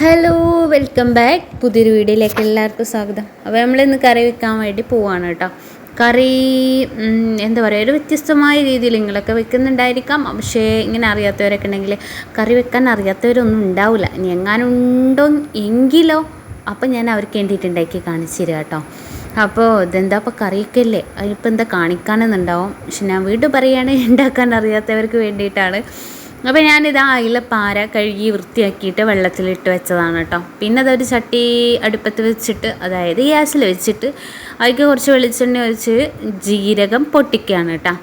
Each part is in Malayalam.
Hello, welcome back. പുതിയൊരു വീഡിയോയിലേക്ക് എല്ലാവർക്കും സ്വാഗതം. അപ്പോൾ നമ്മളിന്ന് കറി വെക്കാൻ വേണ്ടി പോവാണ് കേട്ടോ. കറി എന്താ പറയുക, ഒരു വ്യത്യസ്തമായ രീതിയിൽ നിങ്ങളൊക്കെ വെക്കുന്നുണ്ടായിരിക്കാം. പക്ഷേ ഇങ്ങനെ അറിയാത്തവരൊക്കെ ഉണ്ടെങ്കിൽ, കറി വെക്കാൻ അറിയാത്തവരൊന്നും ഉണ്ടാവില്ല. ഇനി എങ്ങാനുണ്ടോ എങ്കിലോ അപ്പം ഞാൻ അവർക്ക് വേണ്ടിയിട്ടുണ്ടാക്കി കാണിച്ചു തരിക കേട്ടോ. അപ്പോൾ ഇതെന്താ ഇപ്പോൾ കറിയൊക്കെ അല്ലേ, അതിനിപ്പോൾ എന്താ കാണിക്കാനെന്നുണ്ടാവും. പക്ഷെ ഞാൻ വീണ്ടും പറയുകയാണെങ്കിൽ ഉണ്ടാക്കാൻ അറിയാത്തവർക്ക് വേണ്ടിയിട്ടാണ്. അപ്പോൾ ഞാനിത് അയിലപ്പാര കഴുകി വൃത്തിയാക്കിയിട്ട് വെള്ളത്തിലിട്ട് വെച്ചതാണ് കേട്ടോ. പിന്നെ അതൊരു ചട്ടി അടുപ്പത്ത് വെച്ചിട്ട്, അതായത് ഗ്യാസിൽ വെച്ചിട്ട് അതിലേക്ക് കുറച്ച് വെളിച്ചെണ്ണ ഒഴിച്ച് ജീരകം പൊട്ടിക്കുകയാണ് കേട്ടോ.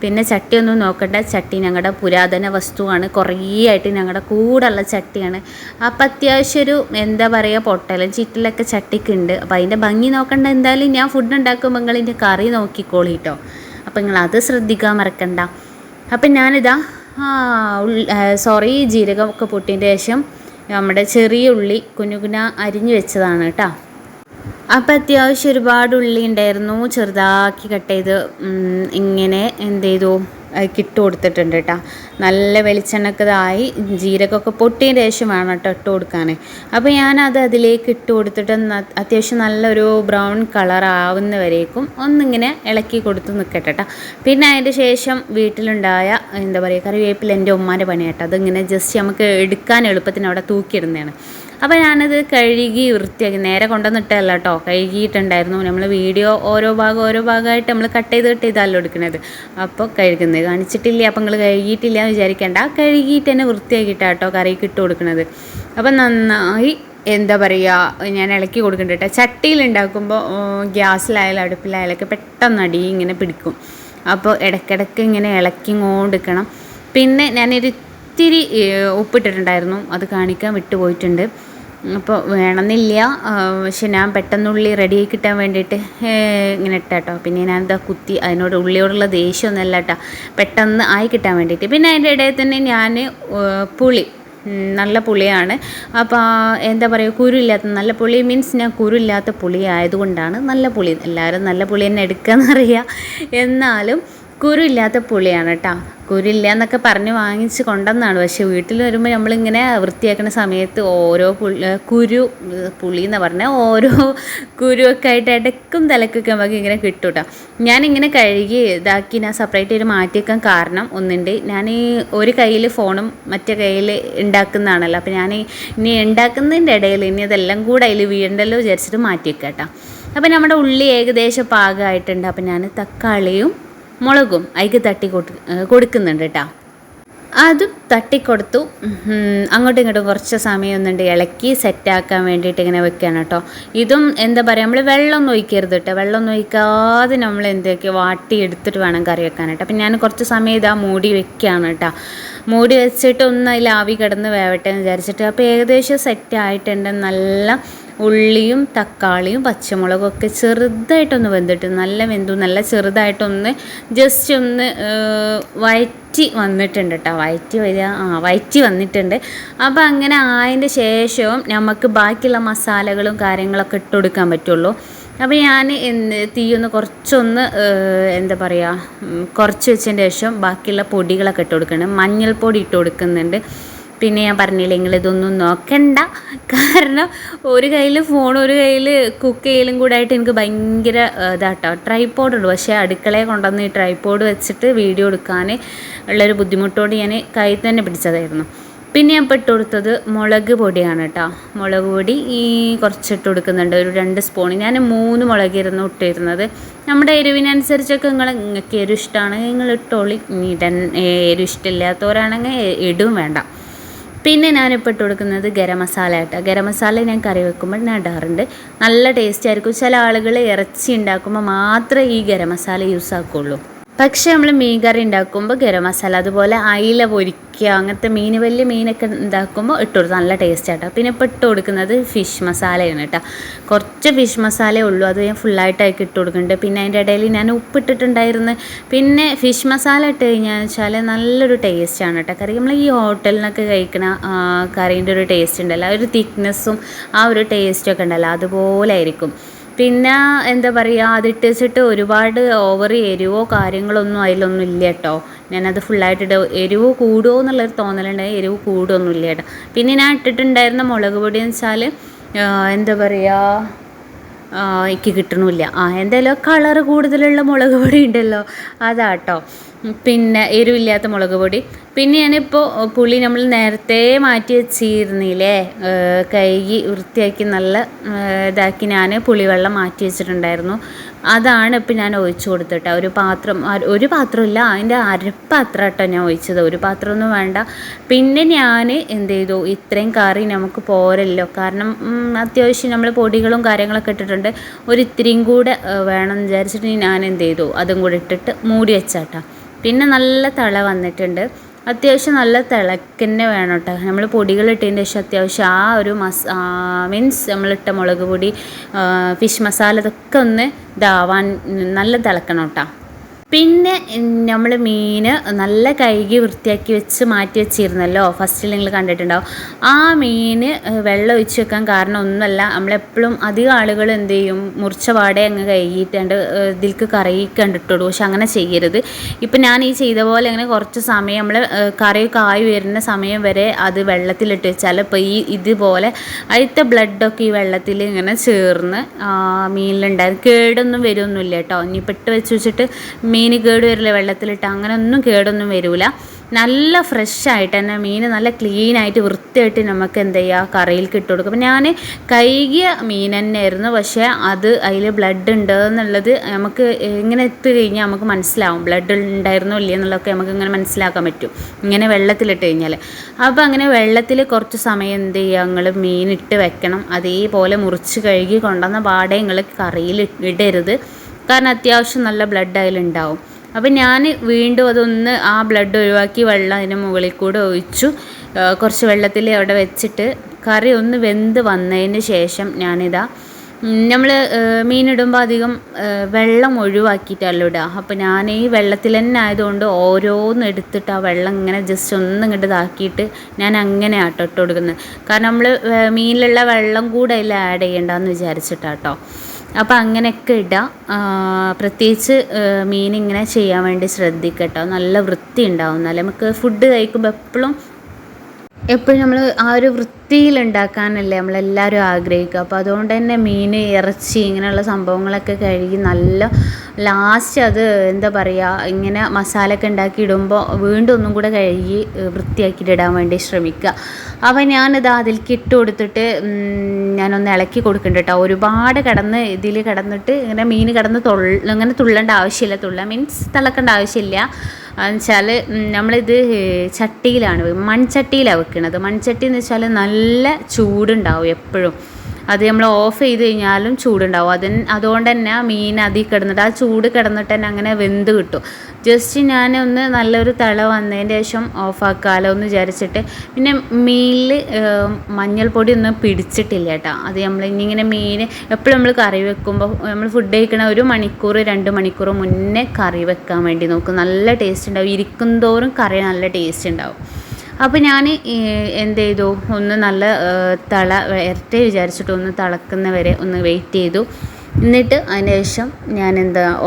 പിന്നെ ചട്ടി ഒന്നും നോക്കണ്ട, ചട്ടി ഞങ്ങളുടെ പുരാതന വസ്തുവാണ്, കുറേ ആയിട്ട് ഞങ്ങളുടെ കൂടെയുള്ള ചട്ടിയാണ്. അപ്പം അത്യാവശ്യം ഒരു എന്താ പറയുക, പൊട്ടലും ചിറ്റലൊക്കെ ചട്ടിക്കുണ്ട്. അപ്പോൾ അതിൻ്റെ ഭംഗി നോക്കണ്ട. എന്തായാലും ഞാൻ ഫുഡ് ഉണ്ടാക്കുമ്പോൾ നിങ്ങളിൻ്റെ കറി നോക്കിക്കോളി കേട്ടോ. അപ്പോൾ നിങ്ങളത് ശ്രദ്ധിക്കാൻ മറക്കണ്ട. അപ്പം ഞാനിതാ ജീരകമൊക്കെ പൊട്ടിയതിൻ്റെ ശേഷം നമ്മുടെ ചെറിയ ഉള്ളി കുനുകുന അരിഞ്ഞു വെച്ചതാണ് കേട്ടോ. അപ്പം അത്യാവശ്യം ഒരുപാട് ഉള്ളി ഉണ്ടായിരുന്നു, ചെറുതാക്കി കട്ട് ചെയ്ത് ഇങ്ങനെ എന്ത് ചെയ്തു ഇട്ട് കൊടുത്തിട്ടുണ്ട് കേട്ടോ. നല്ല വെളിച്ചെണ്ണക്ക് ഇതായി ജീരകമൊക്കെ പൊട്ടിയതിന് ശേഷം വേണം കേട്ടോ ഇട്ട് കൊടുക്കാൻ. അപ്പോൾ ഞാനത് അതിലേക്ക് ഇട്ട് കൊടുത്തിട്ട് അത്യാവശ്യം നല്ലൊരു ബ്രൗൺ കളർ ആവുന്നവരേക്കും ഒന്നിങ്ങനെ ഇളക്കി കൊടുത്ത് നിൽക്കട്ടെ കേട്ടോ. പിന്നെ അതിൻ്റെ ശേഷം വീട്ടിലുണ്ടായ എന്താ പറയുക കറിവേപ്പില എൻ്റെ ഉമ്മാൻ്റെ പണി കേട്ടോ. അതിങ്ങനെ ജസ്റ്റ് നമുക്ക് എടുക്കാൻ എളുപ്പത്തിന് അവിടെ തൂക്കിയിടുന്നതാണ്. അപ്പോൾ ഞാനത് കഴുകി വൃത്തിയാക്കി, നേരെ കൊണ്ടുവന്നിട്ടല്ല കേട്ടോ, കഴുകിയിട്ടുണ്ടായിരുന്നു. നമ്മൾ വീഡിയോ ഓരോ ഭാഗമായിട്ട് നമ്മൾ കട്ട് ചെയ്തല്ലോ എടുക്കുന്നത്. അപ്പോൾ കഴുകുന്നത് കാണിച്ചിട്ടില്ല, അപ്പോൾ നിങ്ങൾ കഴുകിയിട്ടില്ല എന്ന് വിചാരിക്കേണ്ട. കഴുകിയിട്ട് തന്നെ വൃത്തിയാക്കിയിട്ടാണ് കേട്ടോ കറിക്ക് ഇട്ട് കൊടുക്കുന്നത്. അപ്പം നന്നായി എന്താ പറയുക ഞാൻ ഇളക്കി കൊടുക്കുന്നുണ്ട് കേട്ടോ. ചട്ടിയിലുണ്ടാക്കുമ്പോൾ ഗ്യാസിലായാലും അടുപ്പിലായാലൊക്കെ പെട്ടെന്ന് അടി ഇങ്ങനെ പിടിക്കും. അപ്പോൾ ഇടയ്ക്കിടയ്ക്ക് ഇങ്ങനെ ഇളക്കിക്കൊണ്ടിരിക്കണം. പിന്നെ ഞാനൊരു ഇത്തിരി ഉപ്പിട്ടിട്ടുണ്ടായിരുന്നു, അത് കാണിക്കാൻ വിട്ടുപോയിട്ടുണ്ട്. അപ്പോൾ വേണമെന്നില്ല, പക്ഷെ ഞാൻ പെട്ടെന്നുള്ളി റെഡിയാക്കി കിട്ടാൻ വേണ്ടിയിട്ട് ഇങ്ങനെ ഇട്ടാട്ടോ. പിന്നെ ഞാനെന്താ കുത്തി അതിനോട് ഉള്ളിയോടുള്ള ദേഷ്യമൊന്നുമല്ല കേട്ടോ, പെട്ടെന്ന് ആയി കിട്ടാൻ വേണ്ടിയിട്ട്. പിന്നെ അതിൻ്റെ ഇടയിൽ തന്നെ ഞാൻ പുളി, നല്ല പുളിയാണ്. അപ്പോൾ എന്താ പറയുക, കുരുയില്ലാത്ത നല്ല പുളി മീൻസ് ഞാൻ കുരുയില്ലാത്ത പുളി ആയതുകൊണ്ടാണ് നല്ല പുളി. എല്ലാവരും നല്ല പുളി തന്നെ എടുക്കാമെന്നറിയാം, എന്നാലും കുരുയില്ലാത്ത പുളിയാണ് കേട്ടോ. കുരുയില്ല എന്നൊക്കെ പറഞ്ഞ് വാങ്ങിച്ച് കൊണ്ടുവന്നാണ്. പക്ഷേ വീട്ടിൽ വരുമ്പോൾ നമ്മളിങ്ങനെ വൃത്തിയാക്കുന്ന സമയത്ത് ഓരോ പുളി എന്ന് പറഞ്ഞാൽ ഓരോ കുരുവൊക്കെ ആയിട്ട് ഇടയ്ക്കും തലക്കൊക്കെ നമുക്ക് ഇങ്ങനെ കിട്ടും കേട്ടോ. ഞാനിങ്ങനെ കഴുകി ഇതാക്കി ഞാൻ സെപ്പറേറ്റ് ചെയ്ത് മാറ്റി കാരണം ഒന്നുണ്ട്, ഞാൻ ഒരു കയ്യിൽ ഫോണും മറ്റേ കയ്യിൽ ഉണ്ടാക്കുന്നതാണല്ലോ. അപ്പോൾ ഞാൻ ഇനി ഉണ്ടാക്കുന്നതിൻ്റെ ഇടയിൽ ഇനി അതെല്ലാം കൂടെ അതിൽ വീണ്ടല്ലോ വിചാരിച്ചിട്ട് മാറ്റി വെക്കാം കേട്ടോ. അപ്പോൾ നമ്മുടെ ഉള്ളി ഏകദേശം പാകമായിട്ടുണ്ട്. അപ്പോൾ ഞാൻ തക്കാളിയും മുളകും അതിക്ക് കൊടുക്കുന്നുണ്ട് കേട്ടോ. അതും തട്ടിക്കൊടുത്തു. അങ്ങോട്ടും ഇങ്ങോട്ടും കുറച്ച് സമയം ഒന്നുണ്ട് ഇളക്കി സെറ്റാക്കാൻ വേണ്ടിയിട്ട് ഇങ്ങനെ വെക്കുകയാണ് കേട്ടോ. ഇതും എന്താ പറയുക, നമ്മൾ വെള്ളമൊന്നും ഒഴിക്കരുത് കേട്ടോ. വെള്ളമൊന്നും ഒഴിക്കാതെ നമ്മൾ എന്തൊക്കെ വാട്ടി എടുത്തിട്ട് വേണം കറി വെക്കാനായിട്ട്. അപ്പം ഞാൻ കുറച്ച് സമയം ഇതാ മൂടി വെക്കുകയാണ് കേട്ടോ. മൂടി വെച്ചിട്ട് ഒന്ന് അതിൽ ആവി കിടന്ന് വേവട്ടെ എന്ന് വിചാരിച്ചിട്ട്. അപ്പോൾ ഏകദേശം സെറ്റായിട്ടുണ്ട്. നല്ല ഉള്ളിയും തക്കാളിയും പച്ചമുളകും ഒക്കെ ചെറുതായിട്ടൊന്ന് വെന്തിട്ട്, നല്ല വെന്തു, നല്ല ചെറുതായിട്ടൊന്ന് ജസ്റ്റ് ഒന്ന് വയറ്റി വന്നിട്ടുണ്ട് കേട്ടോ. വയറ്റി വന്നിട്ടുണ്ട്. അപ്പോൾ അങ്ങനെ ആയതിൻ്റെ ശേഷവും നമുക്ക് ബാക്കിയുള്ള മസാലകളും കാര്യങ്ങളൊക്കെ ഇട്ട് കൊടുക്കാൻ പറ്റുള്ളൂ. അപ്പോൾ ഞാൻ തീയൊന്ന് കുറച്ചൊന്ന് എന്താ പറയുക കുറച്ച് വെച്ചതിന് ശേഷം ബാക്കിയുള്ള പൊടികളൊക്കെ ഇട്ട് കൊടുക്കുന്നുണ്ട്. മഞ്ഞൾപ്പൊടി ഇട്ട് കൊടുക്കുന്നുണ്ട്. പിന്നെ ഞാൻ പറഞ്ഞില്ലെങ്കിൽ ഇതൊന്നും നോക്കണ്ട, കാരണം ഒരു കയ്യിൽ ഫോൺ ഒരു കയ്യിൽ കുക്ക് ചെയ്യലും കൂടെ ആയിട്ട് എനിക്ക് ഭയങ്കര ഇതാട്ടോ. ട്രൈപോഡ് ഉണ്ട്, പക്ഷേ അടുക്കളയെ കൊണ്ടുവന്ന് ഈ ട്രൈപോഡ് വെച്ചിട്ട് വീഡിയോ എടുക്കാൻ ഉള്ളൊരു ബുദ്ധിമുട്ടോട് ഞാൻ കയ്യിൽ തന്നെ പിടിച്ചതായിരുന്നു. പിന്നെ ഞാൻ ഇട്ട് കൊടുത്തത് മുളക് പൊടിയാണ് കേട്ടോ. മുളക് പൊടി കുറച്ചിട്ട് കൊടുക്കുന്നുണ്ട്, ഒരു 2 സ്പൂൺ. ഞാൻ 3 മുളകായിരുന്നു ഇട്ടിരുന്നത്. നമ്മുടെ എരിവിനനുസരിച്ചൊക്കെ നിങ്ങൾക്ക് എരിവ് ഇഷ്ടമാണെങ്കിൽ നിങ്ങൾ ഇട്ടോളി. എരിവ് ഇഷ്ടമില്ലാത്തവരാണെങ്കിൽ ഇടും വേണ്ട. പിന്നെ ഞാനിപ്പോൾ ഇട്ട് കൊടുക്കുന്നത് ഗരം മസാല കേട്ടോ. ഗരം മസാല ഞാൻ കറി വെക്കുമ്പോൾ ഞാൻ ഇടാറുണ്ട്, നല്ല ടേസ്റ്റ് ആയിരിക്കും. ചില ആളുകൾ ഇറച്ചി ഉണ്ടാക്കുമ്പോൾ മാത്രമേ ഈ ഗരം മസാല യൂസ് ആക്കുള്ളൂ. പക്ഷേ നമ്മൾ മീൻ കറി ഉണ്ടാക്കുമ്പോൾ ഗരം മസാല, അതുപോലെ അയില പൊരിക്കുക, അങ്ങനത്തെ വലിയ മീനൊക്കെ ഉണ്ടാക്കുമ്പോൾ ഇട്ട് കൊടുത്താൽ നല്ല ടേസ്റ്റ് ആട്ടോ. പിന്നെ ഇപ്പോൾ ഇട്ട് കൊടുക്കുന്നത് ഫിഷ് മസാലയാണ് കേട്ടോ. കുറച്ച് ഫിഷ് മസാലയേ ഉള്ളൂ, അത് ഞാൻ ഫുള്ളായിട്ടാക്കി ഇട്ട് കൊടുക്കുന്നുണ്ട്. പിന്നെ അതിൻ്റെ ഇടയിൽ ഞാൻ ഉപ്പിട്ടിട്ടുണ്ടായിരുന്നു. പിന്നെ ഫിഷ് മസാല ഇട്ട് കഴിഞ്ഞാൽ വെച്ചാൽ നല്ലൊരു ടേസ്റ്റാണ് കേട്ടോ കറി. നമ്മൾ ഈ ഹോട്ടലിൽ നിന്നൊക്കെ കഴിക്കണ കറീൻ്റെ ഒരു ടേസ്റ്റ് ഉണ്ടല്ലോ, ഒരു തിക്നെസ്സും ആ ഒരു ടേസ്റ്റൊക്കെ ഉണ്ടല്ലോ, അതുപോലെ ആയിരിക്കും. പിന്നെ എന്താ പറയുക, അതിട്ട് വെച്ചിട്ട് ഒരുപാട് ഓവർ എരിവോ കാര്യങ്ങളൊന്നും അതിലൊന്നും ഇല്ല കേട്ടോ. ഞാനത് ഫുള്ളായിട്ടിട്ട് എരിവ് കൂടുമോ എന്നുള്ളൊരു തോന്നലുണ്ടായി, എരിവ് കൂടുമൊന്നും ഇല്ല കേട്ടോ. പിന്നെ ഞാൻ ഇട്ടിട്ടുണ്ടായിരുന്ന മുളക് പൊടി എന്ന് വെച്ചാൽ എന്താ പറയുക, എനിക്ക് കിട്ടണില്ല. എന്തായാലും കളറ് കൂടുതലുള്ള മുളക് പൊടി ഉണ്ടല്ലോ, അതാട്ടോ. പിന്നെ എരിവില്ലാത്ത മുളക് പൊടി. പിന്നെ ഞാനിപ്പോൾ പുളി നമ്മൾ നേരത്തെ മാറ്റി വെച്ചിരുന്നില്ലേ, കഴുകി വൃത്തിയാക്കി നല്ല ഇതാക്കി ഞാൻ പുളിവെള്ളം മാറ്റി വെച്ചിട്ടുണ്ടായിരുന്നു. അതാണ് ഇപ്പം ഞാൻ ഒഴിച്ചു കൊടുത്തിട്ട് ഒരു പാത്രമില്ല, അതിൻ്റെ അരപ്പാത്രം കേട്ടോ ഞാൻ ഒഴിച്ചത്, ഒരു പാത്രമൊന്നും വേണ്ട. പിന്നെ ഞാൻ എന്ത് ചെയ്തു, ഇത്രയും കറി നമുക്ക് പോരല്ലോ, കാരണം അത്യാവശ്യം നമ്മൾ പൊടികളും കാര്യങ്ങളൊക്കെ ഇട്ടിട്ടുണ്ട്, ഇത്തിരിയും കൂടെ വേണമെന്ന് വിചാരിച്ചിട്ട് ഞാൻ എന്ത് ചെയ്തു, അതും കൂടെ ഇട്ടിട്ട് മൂടി വെച്ചാട്ടോ. പിന്നെ നല്ല തിള വന്നിട്ടുണ്ട്, അത്യാവശ്യം നല്ല തിളക്കന്നെ വേണം കേട്ടോ. നമ്മൾ പൊടികളിട്ടതിൻ്റെ ശേഷം അത്യാവശ്യം ആ ഒരു മീൻസ് നമ്മളിട്ട മുളക് പൊടി, ഫിഷ് മസാല ഇതൊക്കെ ഒന്ന് ഇതാവാൻ നല്ല തിളക്കണം കേട്ടോ. പിന്നെ നമ്മൾ മീൻ നല്ല കഴുകി വൃത്തിയാക്കി വെച്ച് മാറ്റി വെച്ചിരുന്നല്ലോ, ഫസ്റ്റിൽ നിങ്ങൾ കണ്ടിട്ടുണ്ടാവും. ആ മീൻ വെള്ളം ഒഴിച്ച് വെക്കാൻ കാരണം ഒന്നുമല്ല, നമ്മളെപ്പോഴും അധികം ആളുകൾ എന്ത് ചെയ്യും, മുറിച്ച പാടെ അങ്ങ് കഴുകിയിട്ടുണ്ട് ഇതിൽക്ക് കറിയൊക്കെ കണ്ടിട്ടുള്ളൂ. പക്ഷെ അങ്ങനെ ചെയ്യരുത്. ഇപ്പം ഞാൻ ഈ ചെയ്ത പോലെ അങ്ങനെ കുറച്ച് സമയം നമ്മൾ കറിയൊക്കെ ആയി വരുന്ന സമയം വരെ അത് വെള്ളത്തിലിട്ട് വെച്ചാൽ ഇപ്പോൾ ഇതുപോലെ അതിലത്തെ ബ്ലഡൊക്കെ ഈ വെള്ളത്തിൽ ഇങ്ങനെ ചേർന്ന് മീനിലുണ്ടായത് കേടൊന്നും വരുമൊന്നുമില്ല കേട്ടോ. ഇനിയിപ്പോൾ ഇട്ട് വെച്ച് വെച്ചിട്ട് മീൻ കേട് വരില്ല, വെള്ളത്തിലിട്ട് അങ്ങനെയൊന്നും കേടൊന്നും വരില്ല. നല്ല ഫ്രഷായിട്ട് തന്നെ മീൻ നല്ല ക്ലീനായിട്ട് വൃത്തിയായിട്ട് നമുക്ക് എന്ത് ചെയ്യുക, കറിയിലേക്ക് ഇട്ട് കൊടുക്കും. അപ്പം ഞാൻ കഴുകിയ മീൻ തന്നെയായിരുന്നു, പക്ഷേ അത് അതിൽ ബ്ലഡ് ഉണ്ട് എന്നുള്ളത് നമുക്ക് ഇങ്ങനെ എത്തി കഴിഞ്ഞാൽ നമുക്ക് മനസ്സിലാവും, ബ്ലഡ് ഉണ്ടായിരുന്നോ ഇല്ല എന്നുള്ളതൊക്കെ നമുക്ക് ഇങ്ങനെ മനസ്സിലാക്കാൻ പറ്റും ഇങ്ങനെ വെള്ളത്തിലിട്ട് കഴിഞ്ഞാൽ. അപ്പോൾ അങ്ങനെ വെള്ളത്തിൽ കുറച്ച് സമയം എന്ത് ചെയ്യുക, നിങ്ങൾ മീനിട്ട് വെക്കണം. അതേപോലെ മുറിച്ച് കഴുകി കൊണ്ടുവന്ന പാടെ നിങ്ങൾ കറിയിൽ ഇടരുത്, കാരണം അത്യാവശ്യം നല്ല ബ്ലഡ് അതിലുണ്ടാവും. അപ്പം ഞാൻ വീണ്ടും അതൊന്ന് ആ ബ്ലഡ് ഒഴിവാക്കി വെള്ളം അതിന് മുകളിൽ കൂടെ ഒഴിച്ചു, കുറച്ച് വെള്ളത്തിൽ അവിടെ വെച്ചിട്ട് കറി ഒന്ന് വെന്ത് വന്നതിന് ശേഷം ഞാനിതാ നമ്മൾ മീനിടുമ്പോൾ അധികം വെള്ളം ഒഴിവാക്കിയിട്ടല്ലോ ഇടുക. അപ്പോൾ ഞാൻ ഈ വെള്ളത്തിൽ തന്നെ ആയതുകൊണ്ട് ഓരോന്ന് എടുത്തിട്ട് ആ വെള്ളം ഇങ്ങനെ ജസ്റ്റ് ഒന്നും ഇങ്ങോട്ട് ഇതാക്കിയിട്ട് ഞാൻ അങ്ങനെ ആട്ടോ ഇട്ട് കൊടുക്കുന്നത്, കാരണം നമ്മൾ മീനിലുള്ള വെള്ളം കൂടെ അതിൽ ആഡ് ചെയ്യേണ്ടെന്ന് വിചാരിച്ചിട്ടാട്ടോ. അപ്പോൾ അങ്ങനെയൊക്കെ ഇടാം. പ്രത്യേകിച്ച് മീനിങ്ങനെ ചെയ്യാൻ വേണ്ടി ശ്രദ്ധിക്കട്ടോ, നല്ല വൃത്തി ഉണ്ടാവും. എന്നാലും നമുക്ക് ഫുഡ് കഴിക്കുമ്പോൾ എപ്പോഴും നമ്മൾ ആ ഒരു വൃത്തിയിലുണ്ടാക്കാനല്ലേ നമ്മളെല്ലാവരും ആഗ്രഹിക്കുക. അപ്പോൾ അതുകൊണ്ട് തന്നെ മീൻ, ഇറച്ചി ഇങ്ങനെയുള്ള സംഭവങ്ങളൊക്കെ കഴുകി നല്ല ലാസ്റ്റ് അത് എന്താ പറയുക, ഇങ്ങനെ മസാലയൊക്കെ ഉണ്ടാക്കി ഇടുമ്പോൾ വീണ്ടും ഒന്നും കൂടെ കഴുകി വൃത്തിയാക്കിയിട്ട് ഇടാൻ വേണ്ടി ശ്രമിക്കുക. അപ്പോൾ ഞാനിത് അതിലേക്ക് ഇട്ട് കൊടുത്തിട്ട് ഞാനൊന്ന് ഇളക്കി കൊടുക്കുന്നുണ്ട് കേട്ടോ. ഒരുപാട് ഇതിൽ കിടന്നിട്ട് ഇങ്ങനെ മീൻ കിടന്ന് അങ്ങനെ തുള്ളേണ്ട ആവശ്യമില്ല, മീൻസ് തിളക്കേണ്ട ആവശ്യമില്ല. എന്നുവെച്ചാൽ നമ്മളിത് ചട്ടിയിലാണ്, മൺചട്ടിയിലാണ് വെക്കുന്നത്. മൺചട്ടി എന്ന് വെച്ചാൽ നല്ല ചൂടുണ്ടാവും എപ്പോഴും, അത് നമ്മൾ ഓഫ് ചെയ്ത് കഴിഞ്ഞാലും ചൂടുണ്ടാവും. അതുകൊണ്ട് തന്നെ മീൻ അതിൽ കിടന്നിട്ട് ആ ചൂട് കിടന്നിട്ട് തന്നെ അങ്ങനെ വെന്ത് കിട്ടും. ജസ്റ്റ് ഞാനൊന്ന് നല്ലൊരു തിള വന്നതിന് ശേഷം ഓഫാക്കാമല്ലോ എന്ന് വിചാരിച്ചിട്ട്. പിന്നെ മീനിൽ മഞ്ഞൾപ്പൊടി ഒന്നും പിടിച്ചിട്ടില്ല കേട്ടോ. അത് ഇങ്ങനെ മീൻ എപ്പോഴും നമ്മൾ കറി വെക്കുമ്പോൾ നമ്മൾ ഫുഡ് കഴിക്കണ 1 മണിക്കൂർ 2 മണിക്കൂർ മുന്നേ കറി വെക്കാൻ വേണ്ടി നോക്കും, നല്ല ടേസ്റ്റ് ഉണ്ടാവും. ഇരിക്കും തോറും കറി നല്ല ടേസ്റ്റ് ഉണ്ടാവും. അപ്പോൾ ഞാൻ എന്ത് ചെയ്തു, ഒന്ന് നല്ല തിള വരട്ടെ വിചാരിച്ചിട്ട് ഒന്ന് തിളക്കുന്നവരെ ഒന്ന് വെയിറ്റ് ചെയ്തു. എന്നിട്ട് അതിന് ശേഷം ഞാൻ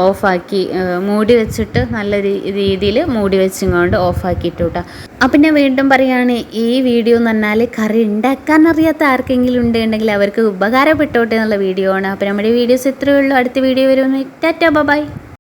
ഓഫാക്കി മൂടി വെച്ചിട്ട് നല്ല രീതിയിൽ മൂടി വെച്ചിങ്ങോണ്ട് ഓഫാക്കിയിട്ടു കേട്ടോ. അപ്പം ഞാൻ വീണ്ടും പറയുകയാണ്, ഈ വീഡിയോ എന്ന് പറഞ്ഞാൽ കറി ഉണ്ടാക്കാൻ അറിയാത്ത ആർക്കെങ്കിലും ഉണ്ടെങ്കിൽ അവർക്ക് ഉപകാരപ്പെട്ടോട്ടെ എന്നുള്ള വീഡിയോ ആണ്. അപ്പോൾ നമ്മുടെ വീഡിയോസ് ഇത്രയേ ഉള്ളൂ. അടുത്ത വീഡിയോ വരുമെന്ന് ടാറ്റാ ബൈ.